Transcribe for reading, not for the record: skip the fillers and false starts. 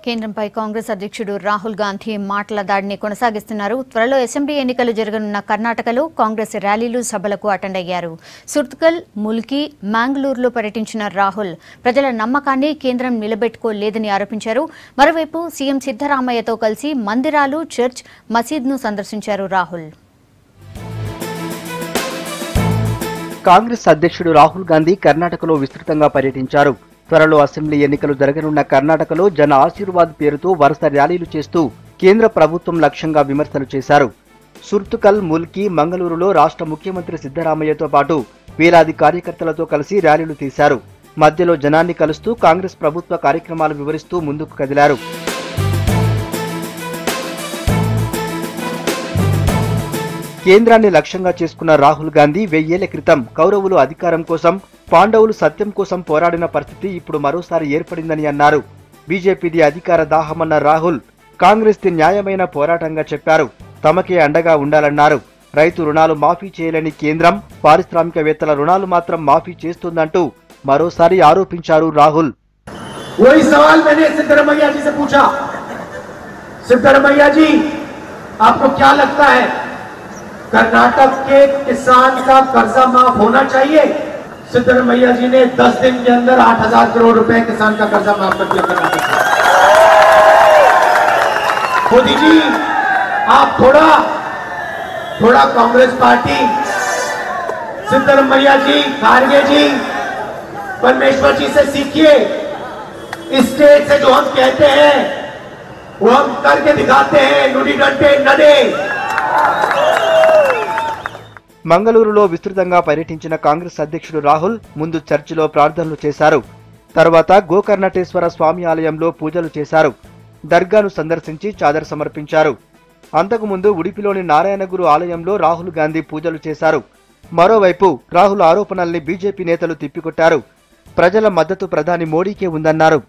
కేంద్రంపై కాంగ్రెస్ అధ్యక్షుడు రాహుల్ గాంధీ మాటల దాడిని కొనసాగిస్తున్నారు. త్వరలో అసెంబ్లీ ఎన్నికలు జరగనున్న కర్ణాటకలో కాంగ్రెస్ ర్యాలీలు సభలకు అటెండ్ అయ్యారు. సుర్త్కల్, ముల్కీ, మ్యాంగ్లూరులో పర్యటించిన రాహుల్ ప్రజల నమ్మకాన్ని కేంద్రం నిలబెట్టుకోలేదని ఆరోపించారు. మరోవైపు సీఎం సిద్దరామయ్యతో కలిసి మందిరాలు, చర్చ్, మసీద్ను సందర్శించారు రాహుల్. కాంగ్రెస్ అధ్యక్షుడు రాహుల్ గాంధీ కర్ణాటకలో విస్తృతంగా పర్యటించారు. త్వరలో అసెంబ్లీ ఎన్నికలు జరగనున్న కర్ణాటకలో జన ఆశీర్వాద్ పేరుతో వరుస ర్యాలీలు చేస్తూ కేంద్ర ప్రభుత్వం లక్ష్యంగా విమర్శలు చేశారు. సుర్తుకల్, ముల్కీ, మంగళూరులో రాష్ట్ర ముఖ్యమంత్రి సిద్దరామయ్యతో పాటు వేలాది కార్యకర్తలతో కలిసి ర్యాలీలు తీశారు. మధ్యలో జనాన్ని కలుస్తూ కాంగ్రెస్ ప్రభుత్వ కార్యక్రమాలు వివరిస్తూ ముందుకు కదిలారు. కేంద్రాన్ని లక్ష్యంగా చేసుకున్న రాహుల్ గాంధీ 1000 ఏళ్ల క్రితం కౌరవులు అధికారం కోసం, పాండవులు సత్యం కోసం పోరాడిన పరిస్థితి ఇప్పుడు మరోసారి ఏర్పడిందని అన్నారు. బీజేపీది అధికార దాహమన్న రాహుల్ కాంగ్రెస్ది న్యాయమైన పోరాటంగా చెప్పారు. తమకే అండగా ఉండాలన్నారు. రైతు రుణాలు మాఫీ చేయలేని కేంద్రం పారిశ్రామికవేత్తల రుణాలు మాత్రం మాఫీ చేస్తుందంటూ మరోసారి ఆరోపించారు రాహుల్. कर्नाटक के किसान का कर्जा माफ होना चाहिए। सिद्धरामैया जी ने 10 दिन के अंदर 8,000 करोड़ रुपए किसान का कर्जा माफ कर दिया कर्नाटक से। मोदी जी आप थोड़ा कांग्रेस पार्टी, सिद्धरामैया जी, खारगे जी, परमेश्वर जी से सीखिए। स्टेट से जो हम कहते हैं वो हम करके दिखाते हैं, नुडी डंटे नडे। మంగళూరులో విస్తృతంగా పర్యటించిన కాంగ్రెస్ అధ్యక్షుడు రాహుల్ ముందు చర్చిలో ప్రార్థనలు చేశారు. తర్వాత గోకర్ణటేశ్వర స్వామి ఆలయంలో పూజలు చేశారు. దర్గాను సందర్శించి చాదర్ సమర్పించారు. అంతకుముందు ఉడిపిలోని నారాయణగురు ఆలయంలో రాహుల్ గాంధీ పూజలు చేశారు. మరోవైపు రాహుల్ ఆరోపణల్ని బీజేపీ నేతలు తిప్పికొట్టారు. ప్రజల మద్దతు ప్రధాని మోడీకే ఉందన్నారు.